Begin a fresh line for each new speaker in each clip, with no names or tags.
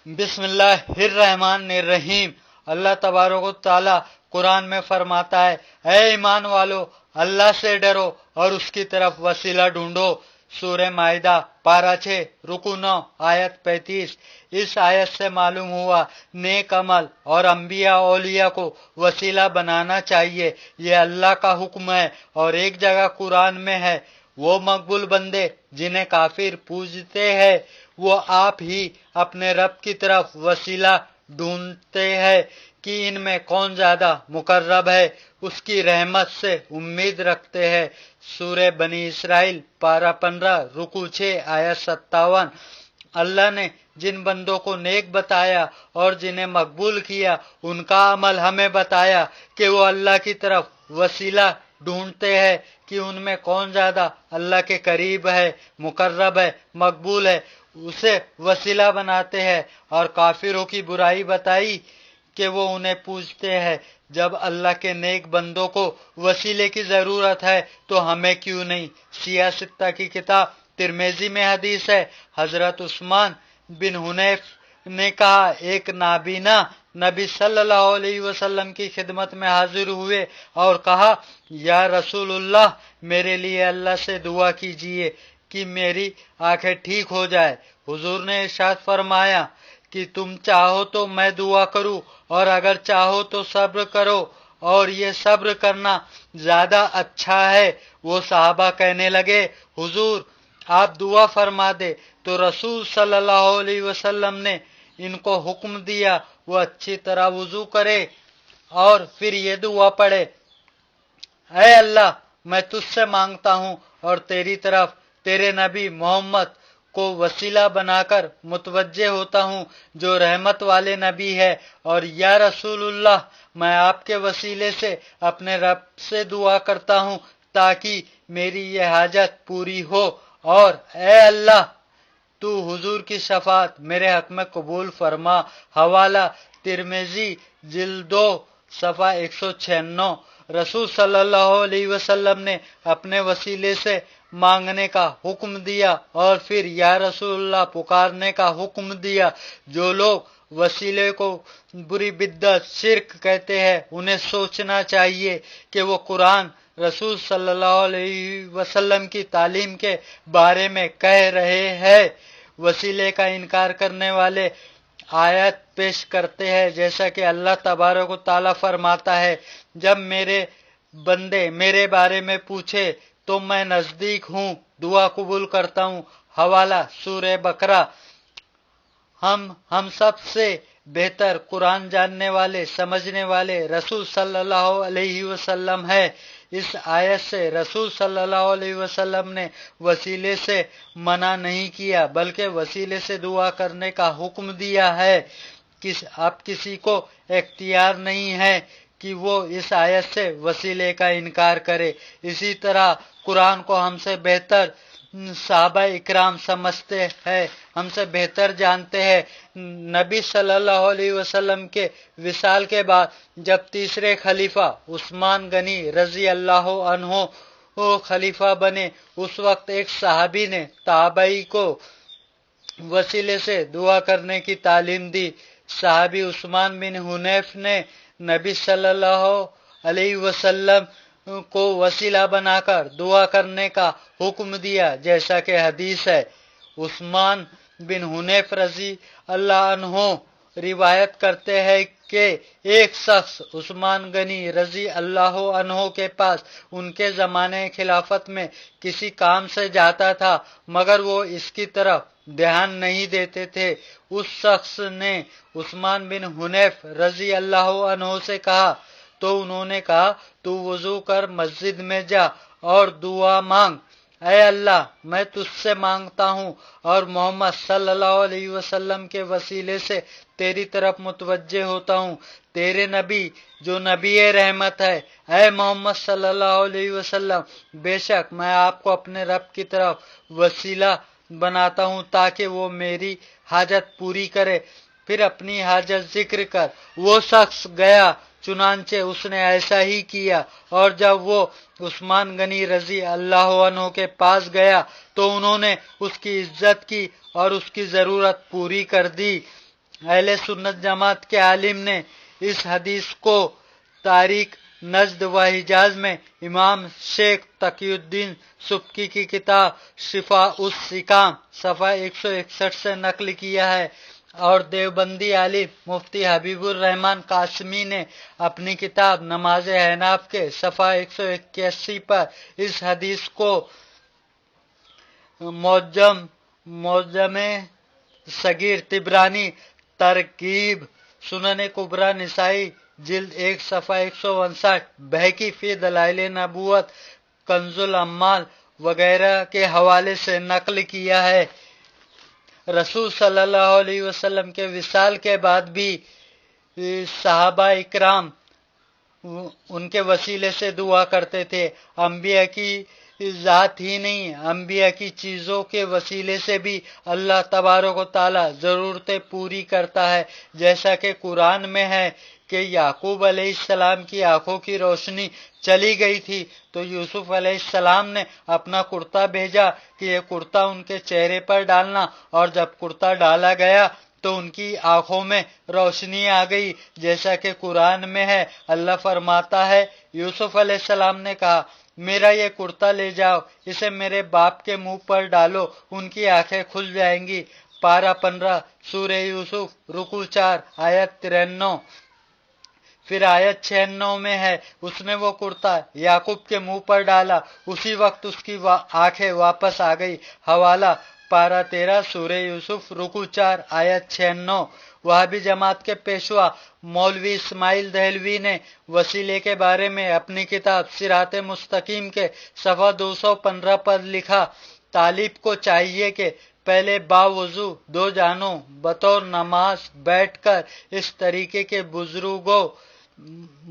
بسم اللہ الرحمن الرحیم۔ اللہ تبارک و تعالی قرآن میں فرماتا ہے، اے ایمان والو، اللہ سے ڈرو اور اس کی طرف وسیلہ ڈھونڈو۔ سورہ مائدہ پارہ 6 رکوع 9 آیت 35۔ اس آیت سے معلوم ہوا نیک عمل اور انبیاء اولیاء کو وسیلہ بنانا چاہیے، یہ اللہ کا حکم ہے۔ اور ایک جگہ قرآن میں ہے، وہ مقبول بندے جنہیں کافر پوجتے ہیں وہ آپ ہی اپنے رب کی طرف وسیلہ ڈھونڈتے ہیں کہ ان میں کون زیادہ مقرب ہے، اس کی رحمت سے امید رکھتے ہیں۔ سورہ بنی اسرائیل پارہ 15 رکوع 6 آیت 57۔ اللہ نے جن بندوں کو نیک بتایا اور جنہیں مقبول کیا، ان کا عمل ہمیں بتایا کہ وہ اللہ کی طرف وسیلہ ڈھونڈتے ہیں کہ ان میں کون زیادہ اللہ کے قریب ہے، مقرب ہے، مقبول ہے، اسے وسیلہ بناتے ہیں۔ اور کافروں کی برائی بتائی کہ وہ انہیں پوجتے ہیں۔ جب اللہ کے نیک بندوں کو وسیلے کی ضرورت ہے تو ہمیں کیوں نہیں؟ سیاہ ستہ کی کتاب ترمذی میں حدیث ہے، حضرت عثمان بن حنیف نے کہا، ایک نابینا نبی صلی اللہ علیہ وسلم کی خدمت میں حاضر ہوئے اور کہا، یا رسول اللہ، میرے لیے اللہ سے دعا کیجیے کہ میری آنکھیں ٹھیک ہو جائے۔ حضور نے ارشاد فرمایا کہ تم چاہو تو میں دعا کروں اور اگر چاہو تو صبر کرو، اور یہ صبر کرنا زیادہ اچھا ہے۔ وہ صحابہ کہنے لگے، حضور آپ دعا فرما دے۔ تو رسول صلی اللہ علیہ وسلم نے ان کو حکم دیا وہ اچھی طرح وضو کرے اور پھر یہ دعا پڑھے، اے اللہ، میں تجھ سے مانگتا ہوں اور تیری طرف تیرے نبی محمد کو وسیلہ بنا کر متوجہ ہوتا ہوں جو رحمت والے نبی ہے، اور یا رسول اللہ، میں آپ کے وسیلے سے اپنے رب سے دعا کرتا ہوں تاکہ میری یہ حاجت پوری ہو، اور اے اللہ تو حضور کی شفاعت میرے حق میں قبول فرما۔ حوالہ ترمذی جلد 2 صفحہ 196۔ رسول صلی اللہ علیہ وسلم نے اپنے وسیلے سے مانگنے کا حکم دیا اور پھر یا رسول اللہ پکارنے کا حکم دیا۔ جو لوگ وسیلے کو بری بدعت شرک کہتے ہیں، انہیں سوچنا چاہیے کہ وہ قرآن رسول صلی اللہ علیہ وسلم کی تعلیم کے بارے میں کہہ رہے ہیں۔ وسیلے کا انکار کرنے والے آیت پیش کرتے ہیں، جیسا کہ اللہ تبارک و تعالیٰ فرماتا ہے، جب میرے بندے میرے بارے میں پوچھے تو میں نزدیک ہوں، دعا قبول کرتا ہوں۔ حوالہ سورہ بقرہ۔ ہم سب سے بہتر قرآن جاننے والے سمجھنے والے رسول صلی اللہ علیہ وسلم ہے۔ اس آیت سے رسول صلی اللہ علیہ وسلم نے وسیلے سے منع نہیں کیا بلکہ وسیلے سے دعا کرنے کا حکم دیا ہے۔ اب کسی کو اختیار نہیں ہے کہ وہ اس آیت سے وسیلے کا انکار کرے۔ اسی طرح قرآن کو ہم سے بہتر صحابہ اکرام سمجھتے ہیں، ہم سے بہتر جانتے ہیں۔ نبی صلی اللہ علیہ وسلم کے وصال کے بعد جب تیسرے خلیفہ عثمان غنی رضی اللہ عنہ خلیفہ بنے، اس وقت ایک صحابی نے تابعی کو وسیلے سے دعا کرنے کی تعلیم دی۔ صحابی عثمان بن حنیف نے نبی صلی اللہ علیہ وسلم کو وسیلہ بنا کر دعا کرنے کا حکم دیا، جیسا کہ حدیث ہے۔ عثمان بن حنیف رضی اللہ عنہ روایت کرتے ہیں کہ ایک شخص عثمان غنی رضی اللہ عنہ کے پاس ان کے زمانے خلافت میں کسی کام سے جاتا تھا، مگر وہ اس کی طرف دھیان نہیں دیتے تھے۔ اس شخص نے عثمان بن حنیف رضی اللہ عنہ سے کہا تو انہوں نے کہا، تو وضو کر مسجد میں جا اور دعا مانگ، اے اللہ، میں تجھ سے مانگتا ہوں اور محمد صلی اللہ علیہ وسلم کے وسیلے سے تیری طرف متوجہ ہوتا ہوں، تیرے نبی جو نبی رحمت ہے، اے محمد صلی اللہ علیہ وسلم، بے شک میں آپ کو اپنے رب کی طرف وسیلہ بناتا ہوں تاکہ وہ میری حاجت پوری کرے۔ پھر اپنی حاجت ذکر کر۔ وہ شخص گیا، چنانچہ اس نے ایسا ہی کیا، اور جب وہ عثمان غنی رضی اللہ عنہ کے پاس گیا تو انہوں نے اس کی عزت کی اور اس کی ضرورت پوری کر دی۔ اہل سنت جماعت کے عالم نے اس حدیث کو تاریخ نجد و حجاز میں امام شیخ تقی الدین سبکی کی کتاب شفاء السقام صفحہ 161 سے نقل کیا ہے، اور دیوبندی عالم مفتی حبیب الرحمان قاسمی نے اپنی کتاب نماز احناف کے صفحہ 181 پر اس حدیث کو معجم صغیر طبرانی ترغیب سنن کبریٰ نسائی جلد 1 صفحہ 159 بہقی فی دلائل نبوت کنز العمال وغیرہ کے حوالے سے نقل کیا ہے۔ رسول صلی اللہ علیہ وسلم کے وصال کے بعد بھی صحابہ اکرام ان کے وسیلے سے دعا کرتے تھے۔ انبیاء کی ذات ہی نہیں، انبیاء کی چیزوں کے وسیلے سے بھی اللہ تبارک و تعالی ضرورتیں پوری کرتا ہے، جیسا کہ قرآن میں ہے کہ یعقوب علیہ السلام کی آنکھوں کی روشنی چلی گئی تھی تو یوسف علیہ السلام نے اپنا کرتا بھیجا کہ یہ کرتا ان کے چہرے پر ڈالنا، اور جب کرتا ڈالا گیا تو ان کی آنکھوں میں روشنی آ گئی، جیسا کہ قرآن میں ہے۔ اللہ فرماتا ہے یوسف علیہ السلام نے کہا میرا یہ کرتا لے جاؤ، اسے میرے باپ کے منہ پر ڈالو، ان کی آنکھیں کھل جائیں گی۔ پارہ 15 سورہ یوسف رکوع 4 آیت 93۔ پھر آیت 96 میں ہے اس نے وہ کرتا یعقوب کے منہ پر ڈالا، اسی وقت اس کی آنکھیں واپس آ گئی۔ حوالہ پارہ 13 سورہ یوسف رکوع 4 آیت 96۔ وہابی جماعت کے پیشوا مولوی اسماعیل دہلوی نے وسیلے کے بارے میں اپنی کتاب صراط مستقیم کے صفحہ 215 پر لکھا، طالب کو چاہیے کہ پہلے باوضو 2 جانوں بطور نماز بیٹھ کر اس طریقے کے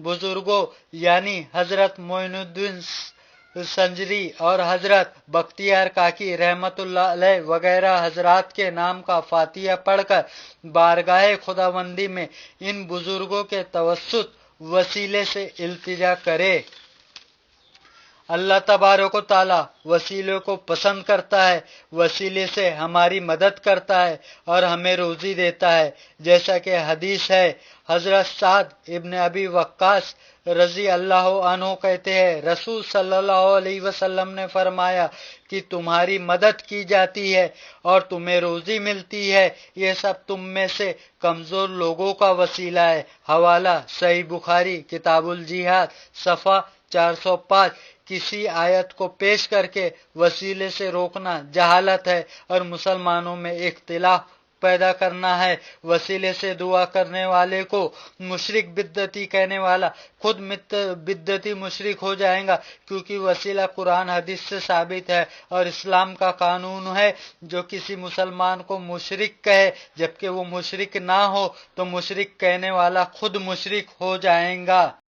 بزرگوں یعنی حضرت معین الدین سنجری اور حضرت بختیار کاکی رحمت اللہ علیہ وغیرہ حضرات کے نام کا فاتحہ پڑھ کر بارگاہ خداوندی میں ان بزرگوں کے توسط وسیلے سے التجا کرے۔ اللہ تبارک و تعالی وسیلے کو پسند کرتا ہے، وسیلے سے ہماری مدد کرتا ہے اور ہمیں روزی دیتا ہے، جیسا کہ حدیث ہے۔ حضرت سعد ابن ابی وقاص رضی اللہ عنہ کہتے ہیں رسول صلی اللہ علیہ وسلم نے فرمایا کہ تمہاری مدد کی جاتی ہے اور تمہیں روزی ملتی ہے، یہ سب تم میں سے کمزور لوگوں کا وسیلہ ہے۔ حوالہ صحیح بخاری کتاب الجہاد صفحہ 405۔ کسی آیت کو پیش کر کے وسیلے سے روکنا جہالت ہے اور مسلمانوں میں اختلاف پیدا کرنا ہے۔ وسیلے سے دعا کرنے والے کو مشرک بدعتی کہنے والا خود بدعتی مشرک ہو جائے گا، کیونکہ وسیلہ قرآن حدیث سے ثابت ہے اور اسلام کا قانون ہے۔ جو کسی مسلمان کو مشرک کہے جبکہ وہ مشرک نہ ہو تو مشرک کہنے والا خود مشرک ہو جائے گا۔